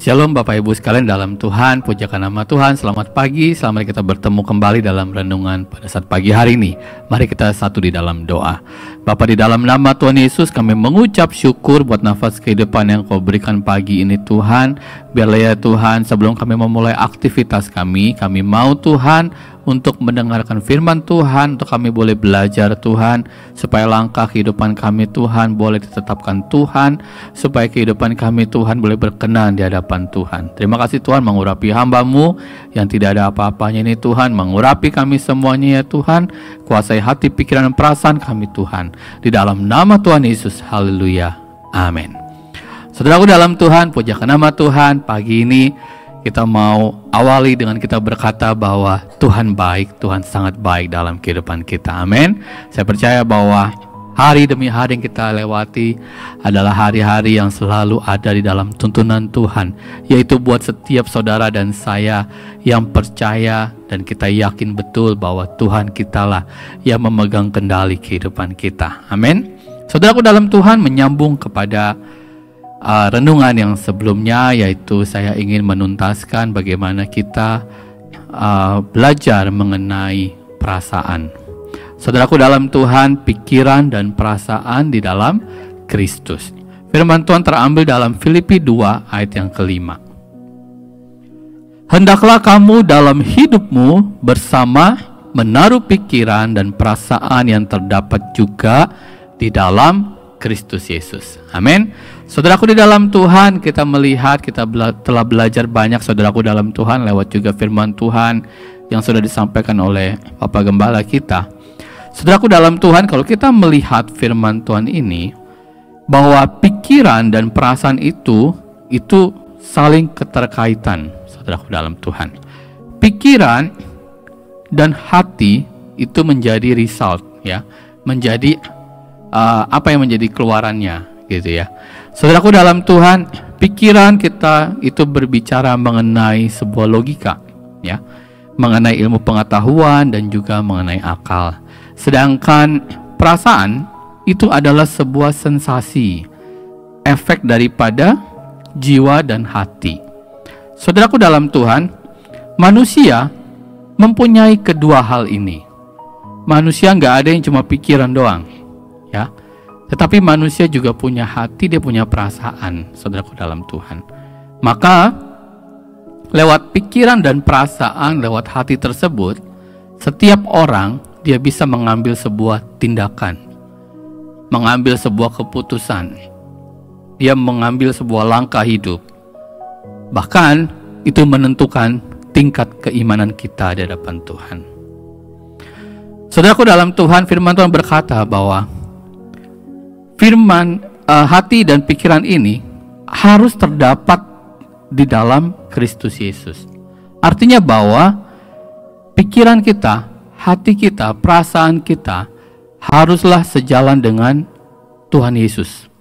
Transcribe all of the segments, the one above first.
Shalom Bapak Ibu sekalian dalam Tuhan, pujakan nama Tuhan. Selamat pagi, selamat kita bertemu kembali dalam renungan pada saat pagi hari ini. Mari kita satu di dalam doa. Bapa, di dalam nama Tuhan Yesus kami mengucap syukur buat nafas kehidupan yang Kau berikan pagi ini Tuhan. Biarlah ya Tuhan, sebelum kami memulai aktivitas kami mau Tuhan untuk mendengarkan firman Tuhan, untuk kami boleh belajar Tuhan, supaya langkah kehidupan kami Tuhan boleh ditetapkan Tuhan, supaya kehidupan kami Tuhan boleh berkenan di hadapan Tuhan. Terima kasih Tuhan mengurapi hamba-Mu yang tidak ada apa-apanya ini Tuhan, mengurapi kami semuanya ya Tuhan, kuasai hati, pikiran, dan perasaan kami Tuhan. Di dalam nama Tuhan Yesus, haleluya, amin. Saudaraku dalam Tuhan, pujakan nama Tuhan. Pagi ini kita mau awali dengan kita berkata bahwa Tuhan baik, Tuhan sangat baik dalam kehidupan kita. Amin. Saya percaya bahwa hari demi hari yang kita lewati adalah hari-hari yang selalu ada di dalam tuntunan Tuhan, yaitu buat setiap saudara dan saya yang percaya dan kita yakin betul bahwa Tuhan kitalah yang memegang kendali kehidupan kita. Amin. Saudaraku dalam Tuhan, menyambung kepada renungan yang sebelumnya, yaitu saya ingin menuntaskan bagaimana kita belajar mengenai perasaan. Saudaraku dalam Tuhan, pikiran dan perasaan di dalam Kristus. Firman Tuhan terambil dalam Filipi 2 ayat yang kelima. Hendaklah kamu dalam hidupmu bersama menaruh pikiran dan perasaan yang terdapat juga di dalam Kristus Yesus. Amin. Saudaraku di dalam Tuhan, kita melihat, kita telah belajar banyak saudaraku dalam Tuhan lewat juga firman Tuhan yang sudah disampaikan oleh Bapak Gembala kita. Saudaraku dalam Tuhan, kalau kita melihat firman Tuhan ini, bahwa pikiran dan perasaan itu saling keterkaitan, saudaraku dalam Tuhan. Pikiran dan hati itu menjadi result, ya, menjadi apa yang menjadi keluarannya, gitu ya. Saudaraku dalam Tuhan, pikiran kita itu berbicara mengenai sebuah logika, ya, mengenai ilmu pengetahuan dan juga mengenai akal. Sedangkan perasaan itu adalah sebuah sensasi, efek daripada jiwa dan hati. Saudaraku dalam Tuhan, manusia mempunyai kedua hal ini. Manusia nggak ada yang cuma pikiran doang, ya. Tetapi manusia juga punya hati, dia punya perasaan, saudaraku dalam Tuhan. Maka lewat pikiran dan perasaan, lewat hati tersebut, setiap orang dia bisa mengambil sebuah tindakan, mengambil sebuah keputusan, dia mengambil sebuah langkah hidup. Bahkan itu menentukan tingkat keimanan kita di hadapan Tuhan. Saudaraku dalam Tuhan, firman Tuhan berkata bahwa hati dan pikiran ini harus terdapat di dalam Kristus Yesus. Artinya bahwa pikiran kita, hati kita, perasaan kita haruslah sejalan dengan Tuhan Yesus.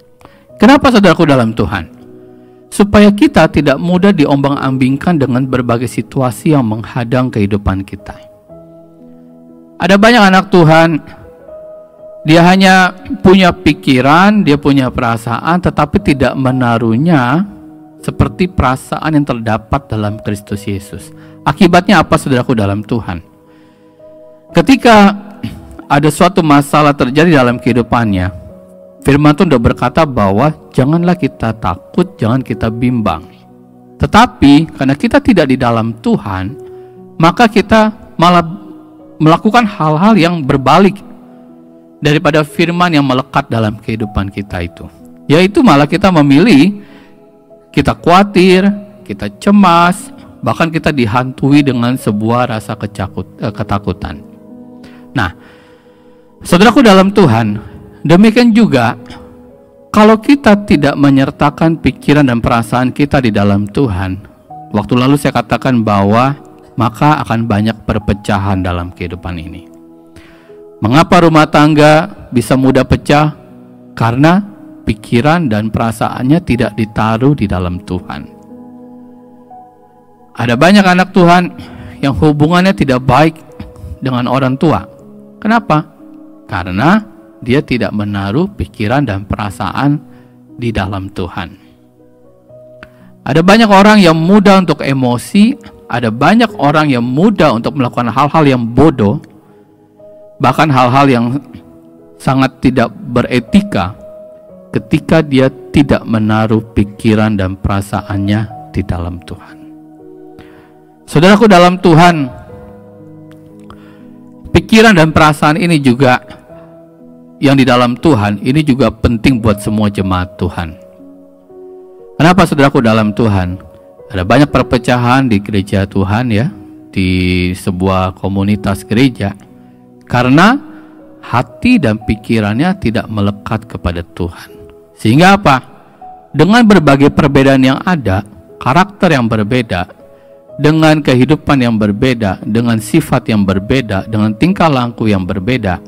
Kenapa saudaraku dalam Tuhan? Supaya kita tidak mudah diombang-ambingkan dengan berbagai situasi yang menghadang kehidupan kita. Ada banyak anak Tuhan, dia hanya punya pikiran, dia punya perasaan, tetapi tidak menaruhnya seperti perasaan yang terdapat dalam Kristus Yesus. Akibatnya apa saudaraku dalam Tuhan? Ketika ada suatu masalah terjadi dalam kehidupannya, firman Tuhan sudah berkata bahwa janganlah kita takut, jangan kita bimbang. Tetapi karena kita tidak di dalam Tuhan, maka kita malah melakukan hal-hal yang berbalik daripada firman yang melekat dalam kehidupan kita itu. Yaitu malah kita memilih, kita khawatir, kita cemas, bahkan kita dihantui dengan sebuah rasa ketakutan. Nah, saudaraku dalam Tuhan, demikian juga kalau kita tidak menyertakan pikiran dan perasaan kita di dalam Tuhan, waktu lalu saya katakan bahwa maka akan banyak perpecahan dalam kehidupan ini. Mengapa rumah tangga bisa mudah pecah? Karena pikiran dan perasaannya tidak ditaruh di dalam Tuhan. Ada banyak anak Tuhan yang hubungannya tidak baik dengan orang tua. Kenapa? Karena dia tidak menaruh pikiran dan perasaan di dalam Tuhan. Ada banyak orang yang mudah untuk emosi, ada banyak orang yang mudah untuk melakukan hal-hal yang bodoh, bahkan hal-hal yang sangat tidak beretika ketika dia tidak menaruh pikiran dan perasaannya di dalam Tuhan. Saudaraku dalam Tuhan, pikiran dan perasaan ini juga yang di dalam Tuhan, ini juga penting buat semua jemaat Tuhan. Kenapa saudaraku dalam Tuhan? Ada banyak perpecahan di gereja Tuhan ya, di sebuah komunitas gereja, karena hati dan pikirannya tidak melekat kepada Tuhan. Sehingga apa? Dengan berbagai perbedaan yang ada, karakter yang berbeda, dengan kehidupan yang berbeda, dengan sifat yang berbeda, dengan tingkah laku yang berbeda,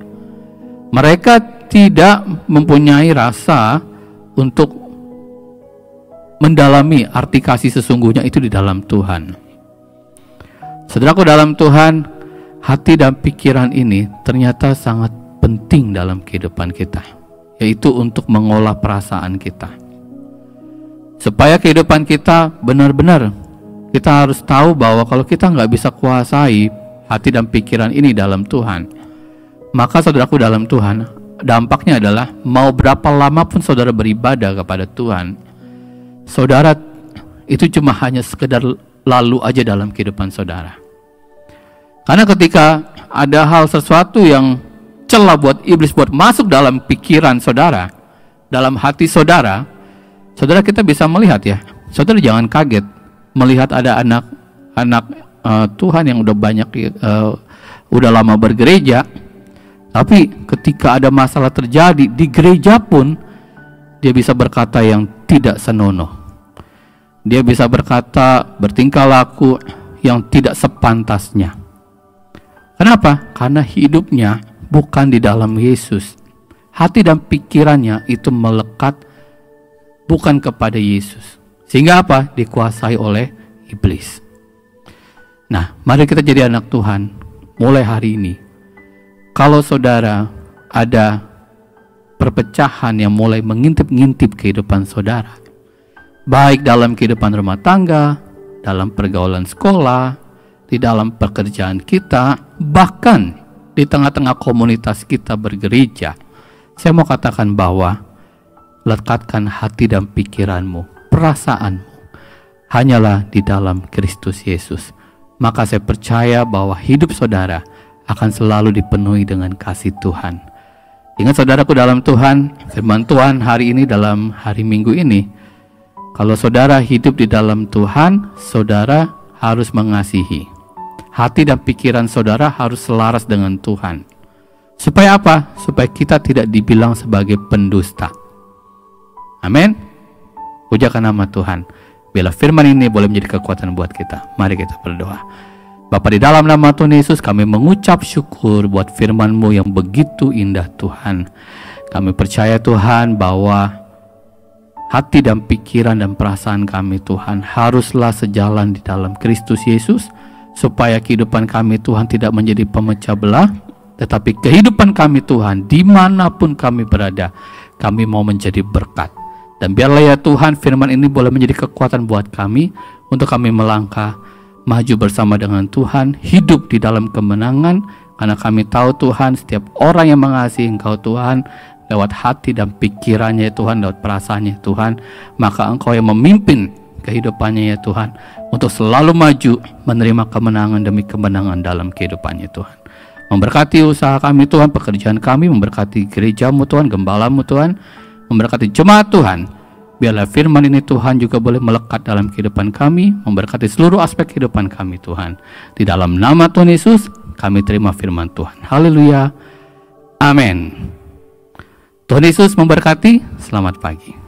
mereka tidak mempunyai rasa untuk mendalami arti kasih sesungguhnya itu di dalam Tuhan. Saudaraku dalam Tuhan, hati dan pikiran ini ternyata sangat penting dalam kehidupan kita, yaitu untuk mengolah perasaan kita. Supaya kehidupan kita benar-benar, kita harus tahu bahwa kalau kita nggak bisa kuasai hati dan pikiran ini dalam Tuhan, maka saudaraku dalam Tuhan, dampaknya adalah mau berapa lama pun saudara beribadah kepada Tuhan, saudara itu cuma hanya sekedar lalu aja dalam kehidupan saudara. Karena ketika ada hal sesuatu yang celah buat iblis buat masuk dalam pikiran saudara, dalam hati saudara, saudara kita bisa melihat ya. Saudara jangan kaget melihat ada anak Tuhan yang udah banyak udah lama bergereja, tapi ketika ada masalah terjadi di gereja pun dia bisa berkata yang tidak senonoh. Dia bisa berkata, bertingkah laku yang tidak sepantasnya. Kenapa? Karena hidupnya bukan di dalam Yesus. Hati dan pikirannya itu melekat bukan kepada Yesus. Sehingga apa? Dikuasai oleh iblis. Nah, mari kita jadi anak Tuhan mulai hari ini. Kalau saudara ada perpecahan yang mulai mengintip-ngintip kehidupan saudara, baik dalam kehidupan rumah tangga, dalam pergaulan sekolah, di dalam pekerjaan kita, bahkan di tengah-tengah komunitas kita bergereja, saya mau katakan bahwa lekatkan hati dan pikiranmu, perasaanmu hanyalah di dalam Kristus Yesus. Maka saya percaya bahwa hidup saudara akan selalu dipenuhi dengan kasih Tuhan. Ingat saudaraku dalam Tuhan, firman Tuhan hari ini dalam hari Minggu ini, kalau saudara hidup di dalam Tuhan, saudara harus mengasihi. Hati dan pikiran saudara harus selaras dengan Tuhan. Supaya apa? Supaya kita tidak dibilang sebagai pendusta. Amin. Pujakan nama Tuhan. Bila firman ini boleh menjadi kekuatan buat kita, mari kita berdoa. Bapa, di dalam nama Tuhan Yesus, kami mengucap syukur buat firman-Mu yang begitu indah Tuhan. Kami percaya Tuhan bahwa hati dan pikiran dan perasaan kami Tuhan haruslah sejalan di dalam Kristus Yesus, supaya kehidupan kami Tuhan tidak menjadi pemecah belah, tetapi kehidupan kami Tuhan dimanapun kami berada, kami mau menjadi berkat. Dan biarlah ya Tuhan firman ini boleh menjadi kekuatan buat kami, untuk kami melangkah maju bersama dengan Tuhan, hidup di dalam kemenangan, karena kami tahu Tuhan setiap orang yang mengasihi Engkau Tuhan, lewat hati dan pikirannya Tuhan, lewat perasaannya Tuhan, maka Engkau yang memimpin kehidupannya ya Tuhan, untuk selalu maju menerima kemenangan demi kemenangan dalam kehidupannya Tuhan. Memberkati usaha kami Tuhan, pekerjaan kami, memberkati gerejamu Tuhan, gembalamu Tuhan, memberkati jemaat Tuhan. Biarlah firman ini Tuhan juga boleh melekat dalam kehidupan kami, memberkati seluruh aspek kehidupan kami Tuhan. Di dalam nama Tuhan Yesus kami terima firman Tuhan. Haleluya. Amin. Tuhan Yesus memberkati. Selamat pagi.